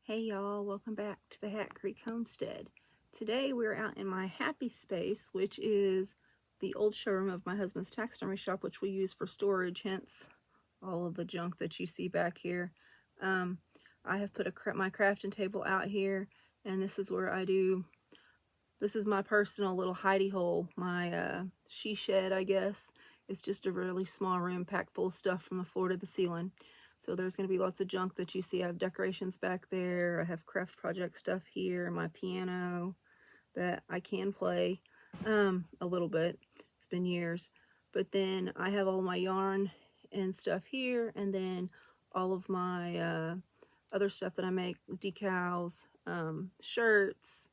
Hey y'all, welcome back to the Hat Creek Homestead. Today we're out in my happy space, which is the old showroom of my husband's taxidermy shop, which we use for storage, hence all of the junk that you see back here. I have put my crafting table out here, and this is where this is my personal little hidey hole, my she shed, I guess. It's just a really small room packed full of stuff from the floor to the ceiling. So there's going to be lots of junk that you see. I have decorations back there. I have craft project stuff here. My piano that I can play a little bit. It's been years. But then I have all my yarn and stuff here. And then all of my other stuff that I make, decals, shirts,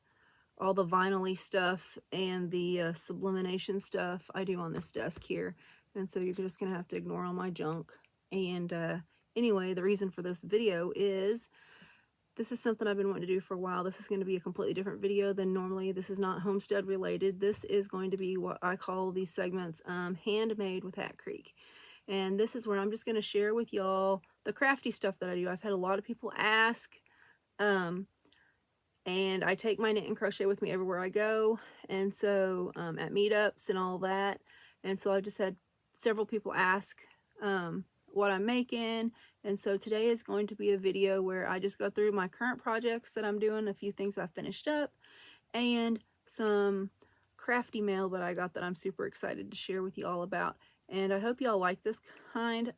all the vinyl-y stuff and the sublimation stuff I do on this desk here. And so you're just going to have to ignore all my junk. And anyway, the reason for this video is this is something I've been wanting to do for a while. This is going to be a completely different video than normally. This is not homestead related. This is going to be what I call these segments handmade with Hat Creek. And this is where I'm just going to share with y'all the crafty stuff that I do. I've had a lot of people ask, and I take my knit and crochet with me everywhere I go. And so at meetups and all that. And so I just had several people ask what I'm making, and so today is going to be a video where I just go through my current projects that I'm doing, a few things I finished up, and some crafty mail that I got that I'm super excited to share with you all about. And I hope y'all like this kind.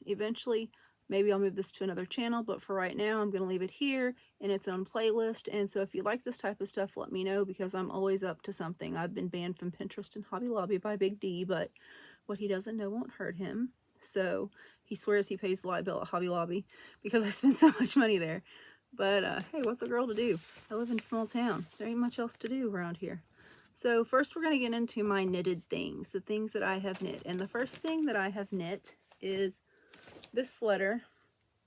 Eventually maybe I'll move this to another channel, but for right now I'm going to leave it here in its own playlist. And so if you like this type of stuff, let me know, because I'm always up to something. I've been banned from Pinterest and Hobby Lobby by Big D, but what he doesn't know won't hurt him. So he swears he pays the light bill at Hobby Lobby because I spend so much money there. But hey, what's a girl to do? I live in a small town. There ain't much else to do around here. So first we're going to get into my knitted things, the things that I have knit. And the first thing that I have knit is this sweater.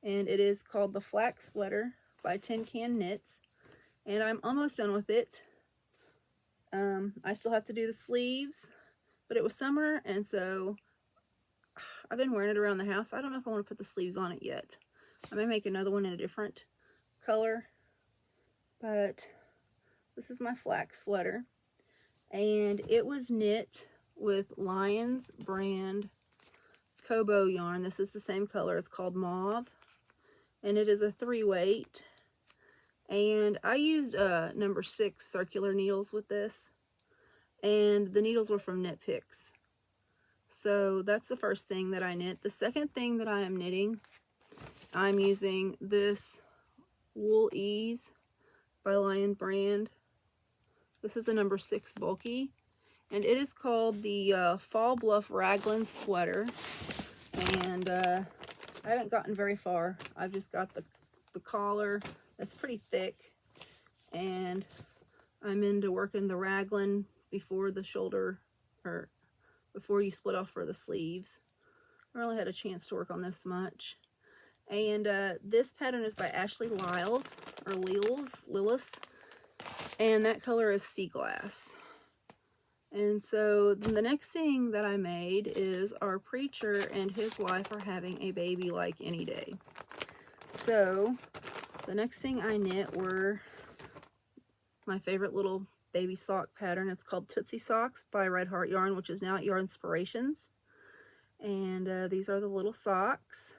And it is called the Flax Sweater by Tin Can Knits. And I'm almost done with it. I still have to do the sleeves, but it was summer, and so I've been wearing it around the house. I don't know if I want to put the sleeves on it yet. I may make another one in a different color, but this is my flax sweater, and it was knit with Lions brand Kobo yarn. This is the same color. It's called Mauve, and it is a 3-weight, and I used number 6 circular needles with this, and the needles were from Knit Picks. So that's the first thing that I knit. The second thing that I am knitting, I'm using this Wool Ease by Lion brand. This is a number 6 bulky, and it is called the Fall Bluff Raglan Sweater. And I haven't gotten very far. I've just got the collar that's pretty thick, and I'm into working the raglan before the shoulder, or before you split off for the sleeves. I really had a chance to work on this much. And this pattern is by Ashley Lyles, or Lillis, and that color is Sea Glass. And so the next thing that I made is our preacher and his wife are having a baby like any day. So the next thing I knit were my favorite little baby sock pattern. It's called Tootsie Socks by Red Heart Yarn, which is now at Yarn Inspirations. And these are the little socks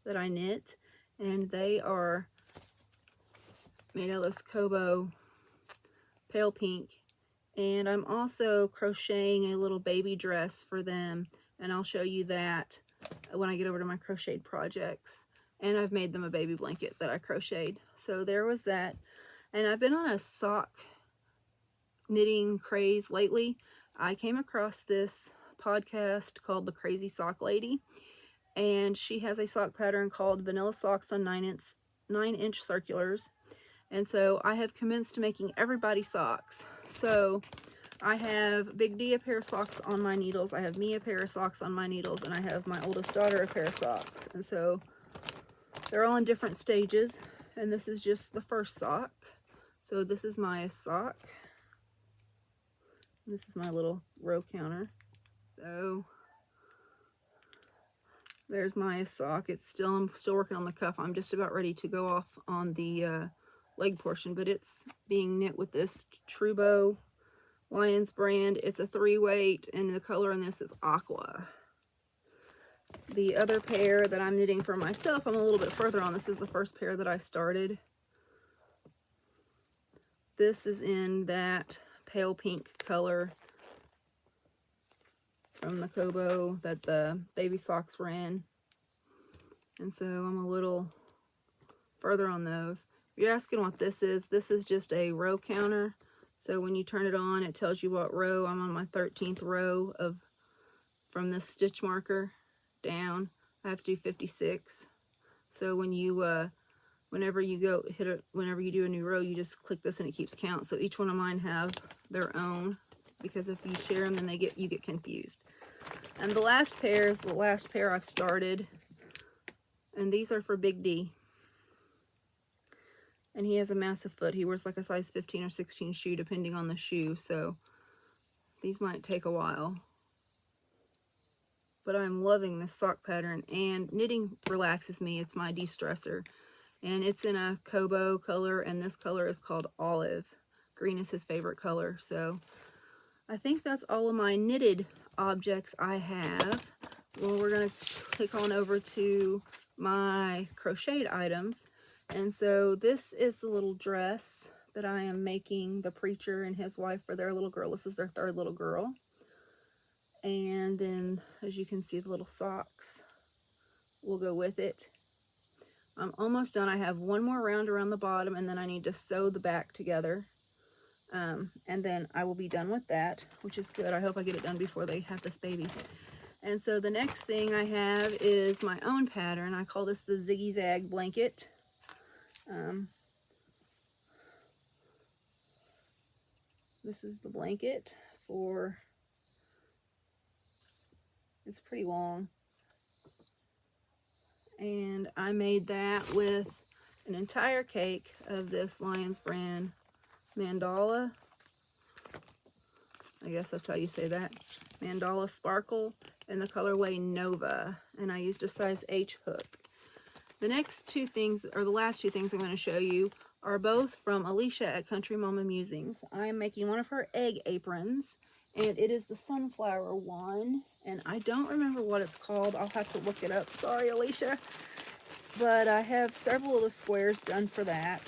that I knit, and they are made out of this Kobo pale pink. And I'm also crocheting a little baby dress for them, and I'll show you that when I get over to my crocheted projects. And I've made them a baby blanket that I crocheted. So there was that. And I've been on a sock knitting craze lately. I came across this podcast called The Crazy Sock Lady, and she has a sock pattern called Vanilla Socks on 9-inch circulars. And so I have commenced making everybody socks. So I have Big D a pair of socks on my needles, I have me a pair of socks on my needles, and I have my oldest daughter a pair of socks. And so they're all in different stages, and this is just the first sock. So this is my sock. This is my little row counter. So There's my sock. I'm still working on the cuff. I'm just about ready to go off on the leg portion, but it's being knit with this Trubo Lions brand. It's a 3-weight, and the color in this is aqua. The other pair that I'm knitting for myself, I'm a little bit further on. This is the first pair that I started. This is in that pale pink color from the Kobo that the baby socks were in. And so I'm a little further on those. If you're asking what this is just a row counter. So when you turn it on, it tells you what row. I'm on my 13th row from this stitch marker down. I have to do 56. So when you whenever you do a new row, you just click this and it keeps count. So each one of mine have their own, because if you share them, then you get confused. And the last pair is the last pair I've started, and these are for Big D. And he has a massive foot. He wears like a size 15 or 16 shoe, depending on the shoe. So these might take a while. But I'm loving this sock pattern, and knitting relaxes me. It's my de-stressor. And it's in a Kobo color, and this color is called Olive. Green is his favorite color. So I think that's all of my knitted objects I have. Well, we're going to click on over to my crocheted items. And so this is the little dress that I am making the preacher and his wife for their little girl. This is their third little girl. And then, as you can see, the little socks will go with it. I'm almost done. I have one more round around the bottom, and then I need to sew the back together. And then I will be done with that, which is good. I hope I get it done before they have this baby. And so the next thing I have is my own pattern. I call this the ZigZag Blanket. This is the blanket for, it's pretty long. And I made that with an entire cake of this Lions brand mandala. I guess that's how you say that. Mandala Sparkle in the colorway Nova. And I used a size H hook. The next two things, or the last two things I'm going to show you, are both from Alicia at Country Mama Musings. I'm making one of her egg aprons, and it is the sunflower one, and I don't remember what it's called. I'll have to look it up. Sorry, Alicia. But I have several of the squares done for that.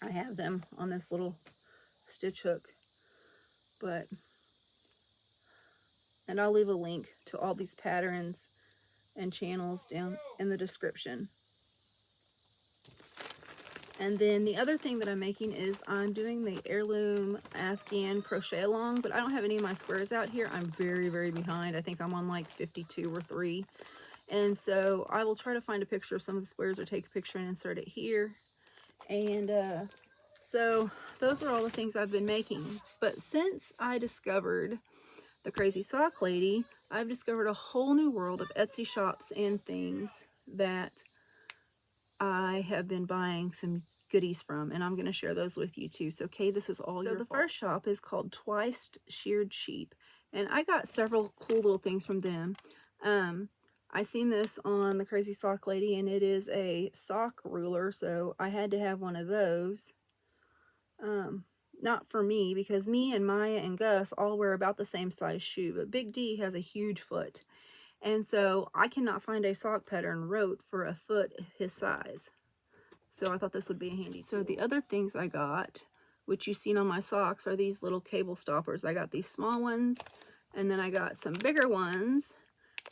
I have them on this little stitch hook. And I'll leave a link to all these patterns and channels down in the description. And then the other thing that I'm making is I'm doing the heirloom Afghan crochet along, but I don't have any of my squares out here. I'm very, very behind. I think I'm on like 52 or 3. And so I will try to find a picture of some of the squares or take a picture and insert it here. And so those are all the things I've been making. But since I discovered the Crazy Sock Lady, I've discovered a whole new world of Etsy shops and things that I have been buying some goodies from, and I'm going to share those with you too. So Kay, this is all your fault. So the first shop is called Twice Sheared Sheep, and I got several cool little things from them. I seen this on the Crazy Sock Lady, and it is a sock ruler, so I had to have one of those. Not for me, because me and Maya and Gus all wear about the same size shoe, but Big D has a huge foot. And so I cannot find a sock pattern wrote for a foot his size. So I thought this would be a handy tool. So the other things I got, which you've seen on my socks, are these little cable stoppers. I got these small ones, and then I got some bigger ones,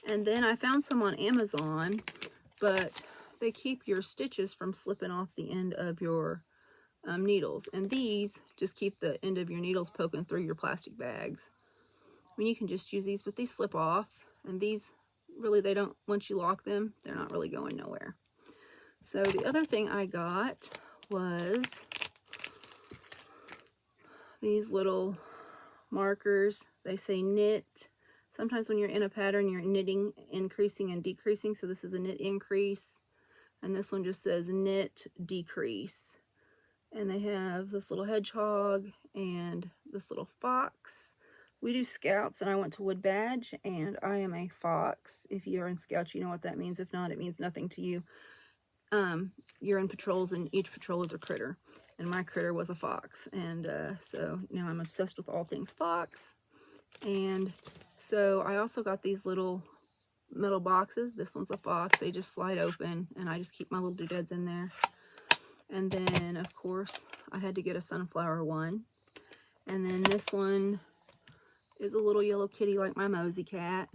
and then I found some on Amazon, but they keep your stitches from slipping off the end of your needles. And these just keep the end of your needles poking through your plastic bags. I mean, you can just use these, but these slip off, and these really, they don't, once you lock them, they're not really going nowhere. So the other thing I got was these little markers. They say knit. Sometimes when you're in a pattern, you're knitting increasing and decreasing. So this is a knit increase, and this one just says knit decrease. And they have this little hedgehog and this little fox we do Scouts, and I went to Wood Badge, and I am a fox. If you're in Scouts, you know what that means. If not, it means nothing to you. You're in patrols, and each patrol is a critter, and my critter was a fox. And so now I'm obsessed with all things fox. And so I also got these little metal boxes. This one's a fox. They just slide open, and I just keep my little doodads in there. And then, of course, I had to get a sunflower one. And then this one is a little yellow kitty like my Mosey cat,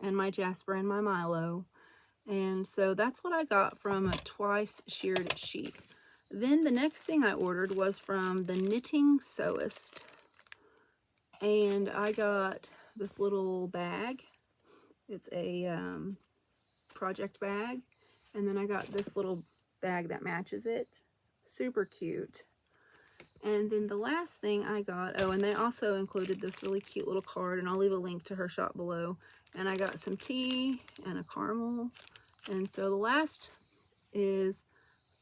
and my Jasper and my Milo. And so that's what I got from a twice sheared sheep. Then the next thing I ordered was from the Knitting Sewist. And I got this little bag. It's a project bag. And then I got this little bag that matches it. Super cute. And then the last thing I got, oh, and they also included this really cute little card, and I'll leave a link to her shop below. And I got some tea and a caramel. And so the last is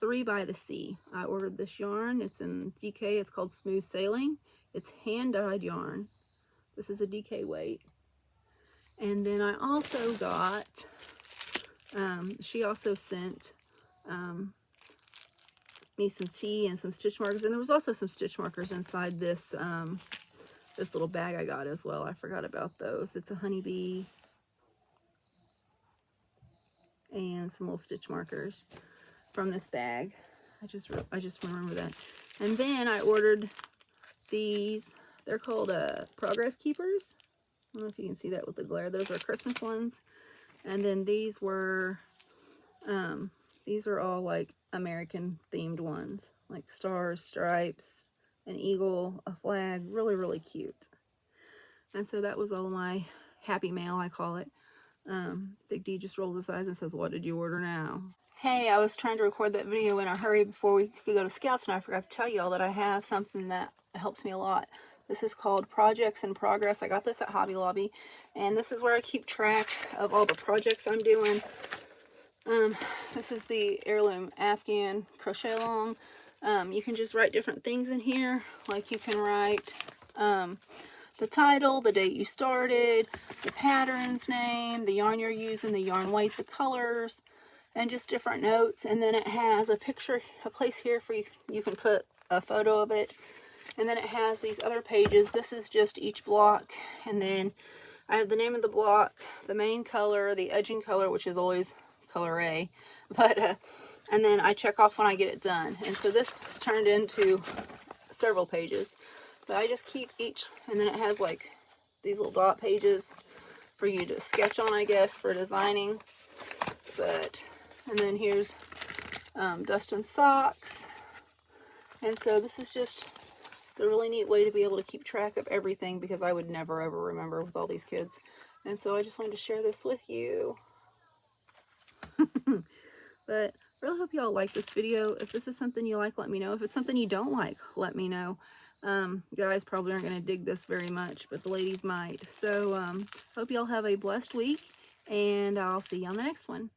3 by the Sea. I ordered this yarn. It's in DK. It's called Smooth Sailing. It's hand-dyed yarn. This is a DK weight. And then I also got, she also sent me some tea and some stitch markers, and there was also some stitch markers inside this this little bag I got as well. I forgot about those. It's a honeybee and some little stitch markers from this bag. I just remember that. And then I ordered these. They're called Progress Keepers. I don't know if you can see that with the glare. Those are Christmas ones. And then these are all like American themed ones, like stars, stripes, an eagle, a flag. Really, really cute. And so that was all my happy mail, I call it. Big D just rolls his eyes and says, "What did you order now?" Hey, I was trying to record that video in a hurry before we could go to Scouts, and I forgot to tell y'all that I have something that helps me a lot. This is called Projects in Progress. I got this at Hobby Lobby, and this is where I keep track of all the projects I'm doing. This is the Heirloom Afghan Crochet Along. You can just write different things in here. Like you can write the title, the date you started, the pattern's name, the yarn you're using, the yarn weight, the colors, and just different notes. And then it has a picture, a place here for you can put a photo of it. And then it has these other pages. This is just each block. And then I have the name of the block, the main color, the edging color, which is always color A. But, and then I check off when I get it done. And so this is turned into several pages. But I just keep each, and then it has like these little dot pages for you to sketch on, I guess, for designing. And then here's Dustin socks. And so this is just, it's a really neat way to be able to keep track of everything, because I would never ever remember with all these kids. And so I just wanted to share this with you. But I really hope y'all like this video. If this is something you like, let me know. If it's something you don't like, let me know. Guys probably aren't going to dig this very much, but the ladies might. So hope y'all have a blessed week, and I'll see you on the next one.